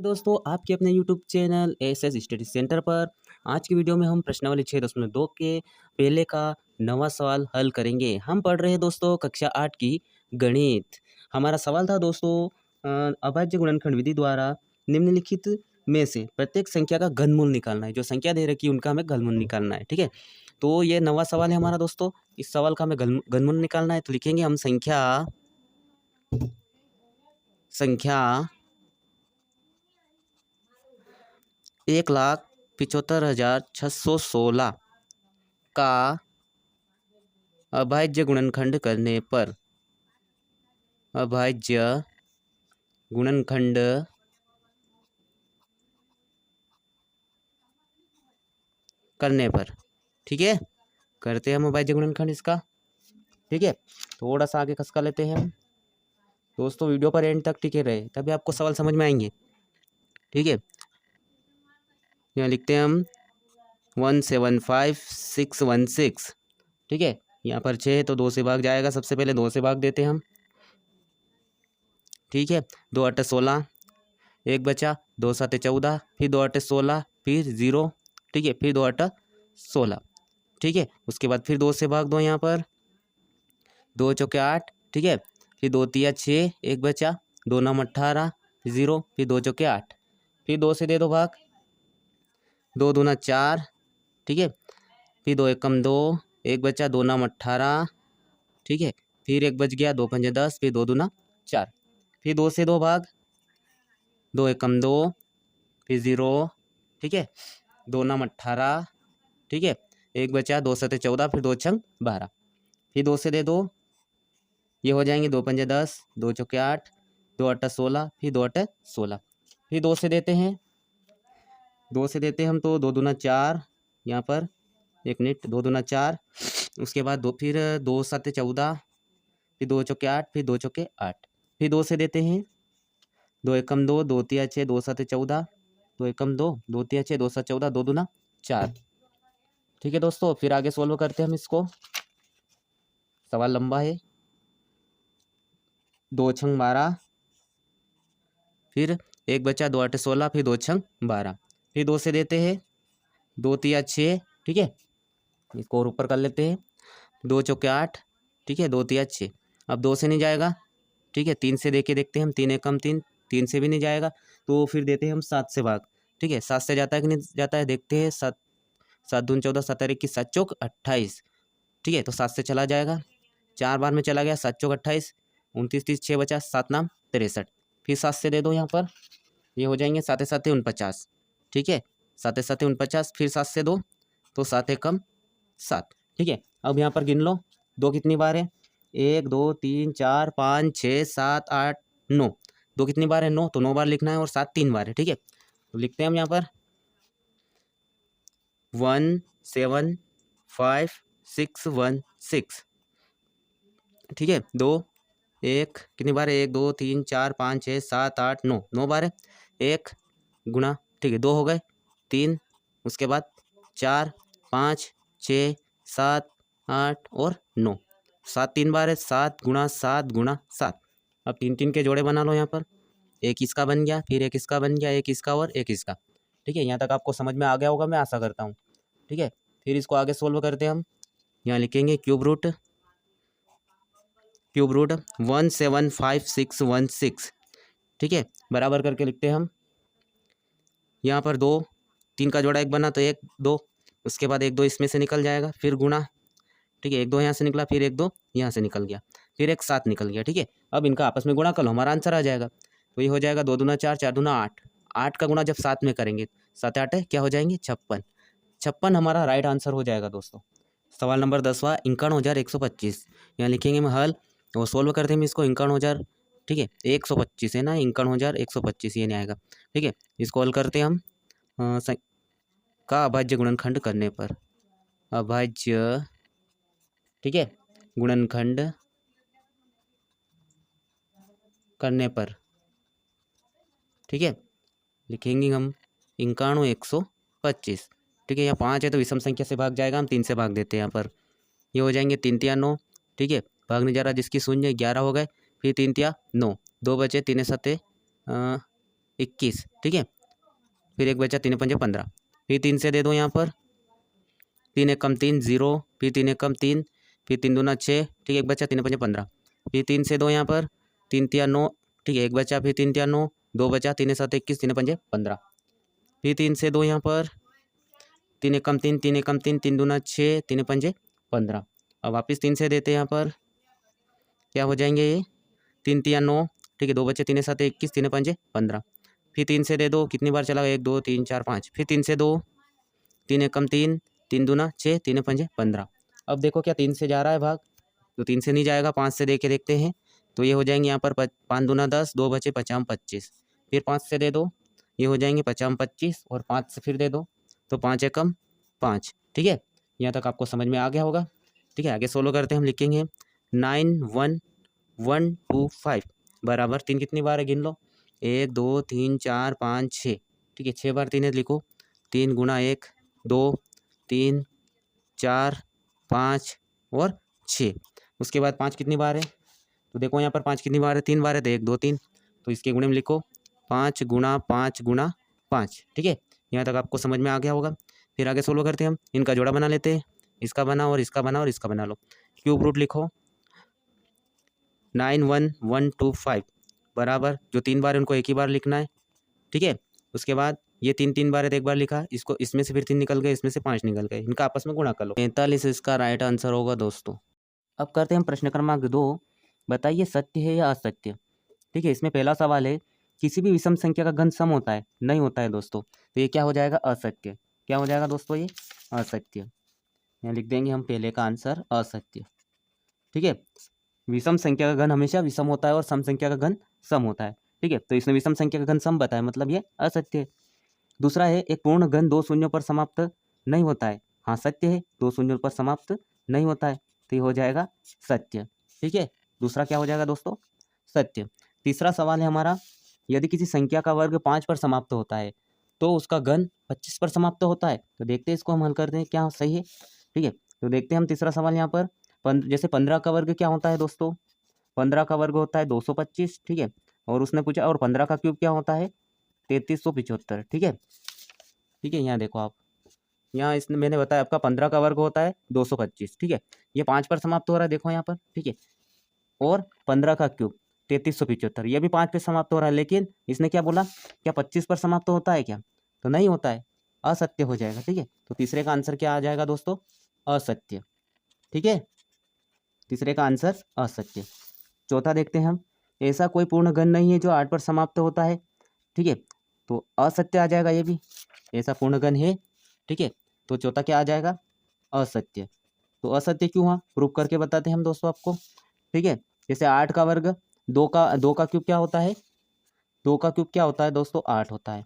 दोस्तों आपके अपने YouTube channel SS study centre पर आज की वीडियो में हम प्रश्नावली 6.2 के पहले का नवा सवाल हल करेंगे। हम पढ़ रहे हैं दोस्तों कक्षा 8 की गणित। हमारा सवाल था दोस्तों अभाज्य गुणनखंड विधि द्वारा निम्नलिखित में से प्रत्येक संख्या का घनमूल निकालना है। जो संख्या दे रखी है उनका हमें घनमूल निकालना है। ठीक है, तो ये नवा सवाल है हमारा दोस्तों। इस सवाल का हमें घनमूल निकालना है, तो लिखेंगे हम संख्या 1,75,616 का अभाज्य गुणनखंड करने पर ठीक है, करते हैं हम अभाज्य गुणनखंड इसका। ठीक है, थोड़ा सा आगे खसका लेते हैं हम दोस्तों। वीडियो पर एंड तक टिके रहे तभी आपको सवाल समझ में आएंगे। ठीक है, यहाँ लिखते हैं हम 175,616। ठीक है, यहाँ पर 6 है तो 2 से भाग जाएगा। सबसे पहले 2 से भाग देते हैं हम। ठीक है, 2 8 16, 1 बचा, 2 7 14, फिर 2 8 16, फिर 0। ठीक है, फिर 2 8 16। ठीक है, उसके बाद फिर 2 से भाग दो। यहाँ पर 2 चौके 8। ठीक है, फिर 2 तिया 6, 1 बचा, 2 9 18, 0, फिर 2 चौके 8, फिर 2 से दे दो भाग, 2 दूना 4। ठीक है, फिर 2 एकम 2, 1 बचा, 2 9 18। ठीक है, फिर 1 बच गया, 2 पंजे 10, फिर 2 दूना 4, फिर 2 से 2 भाग, 2 एकम 2, फिर 0। ठीक है, 2 9 18। ठीक है, 1 बचा, 2 7 14, फिर 2 छंग 12, फिर 2 से दे दो, ये हो जाएंगे 2 पंजे 10, 2 चौके 8, 2 8 16, फिर 2 8 16, फिर 2 से देते हैं, 2 से देते हैं हम तो 2 दूना 4। यहाँ पर 1 मिनट, 2 दूना 4, उसके बाद फिर 2 7 14, फिर 2 चौके 8, फिर 2 चौके 8, फिर 2 से देते हैं, 2 एकम 2, 2 तिया 6, 2 7 14, 2 एकम 2, 2 तिया 6, 2 7 14, 2 दूना 4। ठीक है दोस्तों, फिर आगे सोल्व करते हैं हम इसको। सवाल लंबा है। 2 छंग 12, फिर 1 बचा, 2 8 16, फिर 2 छंग 12, फिर 2 से देते हैं, 2 तिया 6। ठीक है, इसको और ऊपर कर लेते हैं, 2 चौके 8। ठीक है, 2 तिया 6, अब 2 से नहीं जाएगा। ठीक है, 3 से दे के देखते हैं हम, 3 एकम 3, 3 से भी नहीं जाएगा तो फिर देते हैं हम 7 से भाग। ठीक है, 7 से जाता है कि नहीं जाता है देखते हैं। 7 7 दून 14, 7 21, 7 चौक 28। ठीक है, तो 7 से चला जाएगा, 4 बार में चला गया, 7 चौक 28, 29 30, 6 बचा, 7 नाम 63, फिर 7 से दे दो। यहाँ पर ये हो जाएंगे 7 7 49। ठीक है, 7 7 49, फिर 7 से दो तो 7 एकम 7। ठीक है, अब यहाँ पर गिन लो, 2 कितनी बार है, 1 2 3 4 5 6 7 8 9। 2 कितनी बार है, 9, तो 9 बार लिखना है, और 7 3 बार है। ठीक है, तो लिखते हैं हम यहाँ पर 175,616। ठीक है, 2 1 कितनी बार है, 1 2 3 4 5 6 7 8 9, 9 बार है। 1 गुणा, ठीक है, 2 हो गए, 3, उसके बाद 4 5 6 7 8 और 9, 7 3 बार है, 7 गुणा 7 गुणा 7। अब 3 3 के जोड़े बना लो। यहाँ पर एक इसका बन गया, फिर एक इसका बन गया, एक इसका और एक इसका। ठीक है, यहाँ तक आपको समझ में आ गया होगा, मैं आशा करता हूँ। ठीक है, फिर इसको आगे सोल्व करते हैं हम। यहाँ लिखेंगे क्यूब रूट 175,616। ठीक है, बराबर करके लिखते हैं हम। यहाँ पर 2 3 का जोड़ा 1 बना तो 1 2, उसके बाद 1 2 इसमें से निकल जाएगा, फिर गुणा। ठीक है, 1 2 यहाँ से निकला, फिर 1 2 यहाँ से निकल गया, फिर एक 7 निकल गया। ठीक है, अब इनका आपस में गुणा कर लो, हमारा आंसर आ जाएगा। तो ये हो जाएगा 2 दूना 4, 4 दूना 8। 8 का गुणा जब 7 में करेंगे, 7 8 क्या हो जाएंगे, 56। 56 हमारा राइट आंसर हो जाएगा दोस्तों। सवाल नंबर 10वां 51,125। यहाँ लिखेंगे हम हल और सोल्व करते हैं इसको। 51,000, ठीक है, 125 है ना, 51,125 ये नहीं आएगा। ठीक है, इसको हल करते हैं हम का अभाज्य गुणनखंड करने पर। अभाज्य, ठीक है, गुणनखंड करने पर। ठीक है, लिखेंगे हम 51,125। ठीक है, यहाँ 5 है तो विषम संख्या से भाग जाएगा, हम 3 से भाग देते हैं यहाँ पर। ये हो जाएंगे 3 तिया 9। ठीक है, भाग नहीं जा रहा जिसकी शून्य, 11 हो गए, फिर 3 तिया 9, 2 बचे, 3 7 21, ठीक है। फिर एक बचा 3 पंजे 15, फिर 3 से दे दो यहाँ पर, 3 एक कम 3 0, फिर 3 एक कम 3, फिर 3 दूना 6, ठीक है। एक बचा 3 पंजे 15, फिर 3 से दो यहाँ पर, 3 तिया 9, ठीक है। एक बचा, फिर 3 तिया 9, 2 बचा, 3 7 21, 3 पंजे 15, फिर 3 से दो यहाँ पर, 3 एक कम 3, 3 एक कम 3, 3 दूना 6, 3 पंजे 15। अब वापस 3 से देते हैं यहाँ पर, क्या हो जाएंगे ये, 3 तिया 9, ठीक है। 2 बचे, 3 7 21, 3 पंजे 15, फिर 3 से दे दो, कितनी बार चला गया, 1 2 3 4 5, फिर 3 से दो, 3 एक कम 3, 3 दूना 6, 3 पंजे 15। अब देखो क्या 3 से जा रहा है भाग, तो 3 से नहीं जाएगा, 5 से दे के देखते हैं, तो ये हो जाएंगे यहाँ पर 5 दूना 10, 2 बचे 50 25, फिर 5 से दे दो, ये हो जाएंगे 50 25, और 5 से फिर दे दो, तो 5 एकम 5, ठीक है। यहाँ तक आपको समझ में आ गया होगा, ठीक है। आगे सोलो करते हैं, हम लिखेंगे 9 1 1 2 5 बराबर 3 कितनी बार है, गिन लो, 1 2 3 4 5 6, ठीक है। 6 बार 3 है, लिखो 3 गुना 1 2 3 4 5 और 6। उसके बाद 5 कितनी बार है, तो देखो यहाँ पर 5 कितनी बार है, 3 बार है, तो 1 2 3, तो इसके गुणे में लिखो 5 गुना 5 गुना 5, ठीक है। यहाँ तक आपको समझ में आ गया होगा। फिर आगे सोल्व करते हैं, हम इनका जोड़ा बना लेते हैं, इसका बना और इसका बना और इसका बना लो। क्यूब रूट लिखो 9 1 1 2 5 बराबर, जो 3 बार है उनको एक ही बार लिखना है, ठीक है। उसके बाद ये 3 बार है तो एक बार लिखा, इसको इसमें से फिर 3 निकल गए, इसमें से 5 निकल गए, इनका आपस में गुणा कर लो। 45 इसका राइट आंसर होगा दोस्तों। अब करते हैं हम प्रश्न क्रमांक 2, बताइए सत्य है या असत्य, ठीक है। इसमें पहला सवाल है, किसी भी विषम संख्या का घन सम होता है, नहीं होता है दोस्तों, तो ये क्या हो जाएगा, असत्य। क्या हो जाएगा दोस्तों, ये असत्य। यहाँ लिख देंगे हम पहले का आंसर असत्य, ठीक है। विषम संख्या का घन हमेशा विषम होता है और सम संख्या का घन सम होता है, ठीक है। तो इसने विषम संख्या का घन सम बताया, मतलब ये असत्य है। दूसरा है, एक पूर्ण घन 2 शून्यों पर समाप्त नहीं होता है, हाँ सत्य है, 2 शून्यों पर समाप्त नहीं होता है, तो ये हो जाएगा सत्य, ठीक है। दूसरा क्या हो जाएगा दोस्तों, सत्य। तीसरा सवाल है हमारा, यदि किसी संख्या का वर्ग 5 पर समाप्त होता है तो उसका घन 25 पर समाप्त होता है, तो देखते हैं इसको हम हल करते हैं क्या सही है, ठीक है। तो देखते हैं हम तीसरा सवाल यहाँ पर, जैसे 15 का वर्ग क्या होता है दोस्तों, 15 का वर्ग होता है 225, ठीक है। और उसने पूछा और 15 का क्यूब क्या होता है, 3375, ठीक है। ठीक है, यहाँ देखो आप, यहाँ इसने मैंने बताया आपका 15 का वर्ग होता है 225, ठीक है। ये 5 पर समाप्त हो रहा है, देखो यहाँ पर, ठीक है। और 15 का क्यूब 3375, ये भी 5 पे समाप्त हो रहा है, लेकिन इसने क्या बोला, क्या 25 पर समाप्त होता है क्या, तो नहीं होता है, असत्य हो जाएगा, ठीक है। तो तीसरे का आंसर क्या आ जाएगा दोस्तों, असत्य, ठीक है। तीसरे का आंसर असत्य। चौथा देखते हैं हम, ऐसा कोई पूर्ण घन नहीं है जो 8 पर समाप्त होता है, ठीक है। तो असत्य आ जाएगा ये भी, ऐसा पूर्ण घन है, ठीक है। तो चौथा क्या आ जाएगा, असत्य। तो असत्य क्यों हुआ, प्रूफ करके बताते हैं हम दोस्तों आपको, ठीक है। जैसे 8 का वर्ग, 2 का क्यूब क्या होता है, 2 का क्यूब क्या होता है दोस्तों, 8 होता है,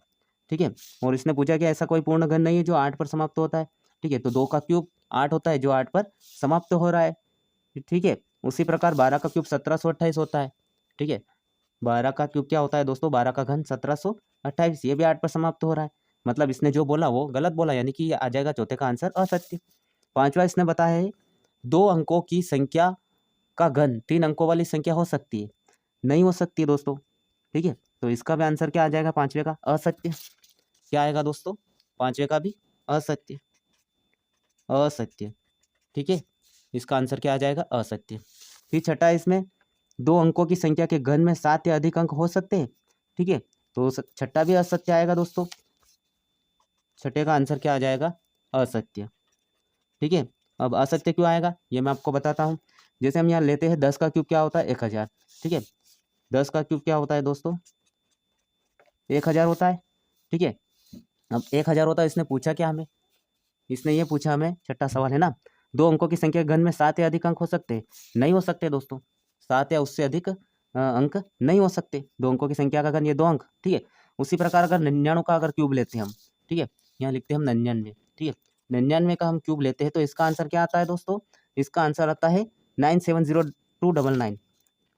ठीक है। और इसने पूछा कि ऐसा कोई पूर्ण घन नहीं है जो 8 पर समाप्त होता है, ठीक है। तो 2 का क्यूब 8 होता है जो 8 पर समाप्त हो रहा है, ठीक है। उसी प्रकार 12 का क्यूब 1728 होता है, ठीक है। 12 का क्यूब क्या होता है दोस्तों, 12 का घन 1728, ये भी 8 पर समाप्त हो रहा है, मतलब इसने जो बोला वो गलत बोला, यानी कि आ जाएगा चौथे का आंसर असत्य। पांचवा इसने बताया है, 2 अंकों की संख्या का घन 3 अंकों वाली संख्या हो सकती है, नहीं हो सकती दोस्तों, ठीक है। तो इसका भी आंसर क्या आ जाएगा, पांचवे का असत्य। क्या आएगा दोस्तों, पांचवे का भी असत्य, असत्य, ठीक है। इसका आंसर क्या आ जाएगा, असत्य। फिर छठा, इसमें 2 अंकों की संख्या के घन में 7 या अधिक अंक हो सकते हैं, ठीक है। तो छठा भी असत्य आएगा दोस्तों, छठे का आंसर क्या आ जाएगा, असत्य, ठीक है। अब असत्य क्यों आएगा ये मैं आपको बताता हूँ। जैसे हम यहाँ लेते हैं 10 का क्यूब क्या होता है, 1000, ठीक है। 10 का क्यूब क्या होता है दोस्तों, 1000 होता है, ठीक है। अब 1000 होता है, इसने पूछा क्या हमें, इसने ये पूछा हमें, छठा सवाल है ना, 2 अंकों की संख्या घन में 7 या अधिक अंक हो सकते हैं, नहीं हो सकते दोस्तों, 7 या उससे अधिक अंक नहीं हो सकते, 2 अंकों की संख्या का घन ये 2 अंक, ठीक है। उसी प्रकार अगर 99 का अगर क्यूब लेते हैं हम, ठीक है, यहाँ लिखते हैं हम 99, ठीक है। 99 का हम क्यूब लेते हैं तो इसका आंसर क्या आता है दोस्तों, इसका आंसर आता है 970299,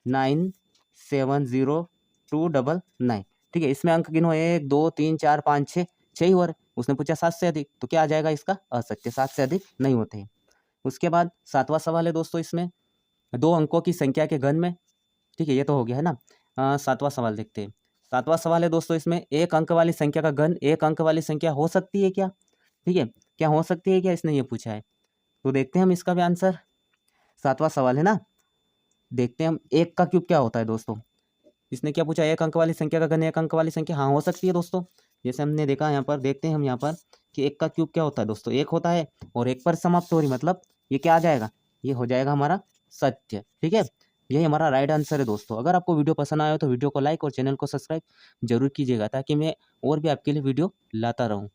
970299, ठीक है। इसमें अंक गिनो 1 2 3 4 5 6, 6 ही हो रहे, उसने पूछा 7 से अधिक, तो क्या आ जाएगा इसका, असत्य, 7 से अधिक नहीं होते हैं। उसके बाद सातवां सवाल है दोस्तों, इसमें 2 अंकों की संख्या के घन में, ठीक है, ये तो हो गया है ना। सातवां सवाल देखते हैं। 7वां सवाल है दोस्तों, इसमें एक अंक वाली संख्या का घन एक अंक वाली संख्या हो सकती है क्या? ठीक है, क्या हो सकती है क्या, इसने ये पूछा है। तो देखते हैं हम इसका भी आंसर। 7वां सवाल है ना, देखते हैं हम एक का क्यूब क्या होता है दोस्तों। इसने क्या पूछा, एक अंक वाली संख्या का घन एक अंक वाली संख्या, हाँ हो सकती है दोस्तों। जैसे हमने देखा यहाँ पर, देखते हैं हम यहाँ पर कि एक का क्यूब क्या होता है दोस्तों, एक होता है और एक पर समाप्त हो रही, मतलब ये क्या आ जाएगा, ये हो जाएगा हमारा सत्य। ठीक है, यही हमारा राइट आंसर है दोस्तों। अगर आपको वीडियो पसंद आया हो तो वीडियो को लाइक और चैनल को सब्सक्राइब जरूर कीजिएगा, ताकि मैं और भी आपके लिए वीडियो लाता रहूँ।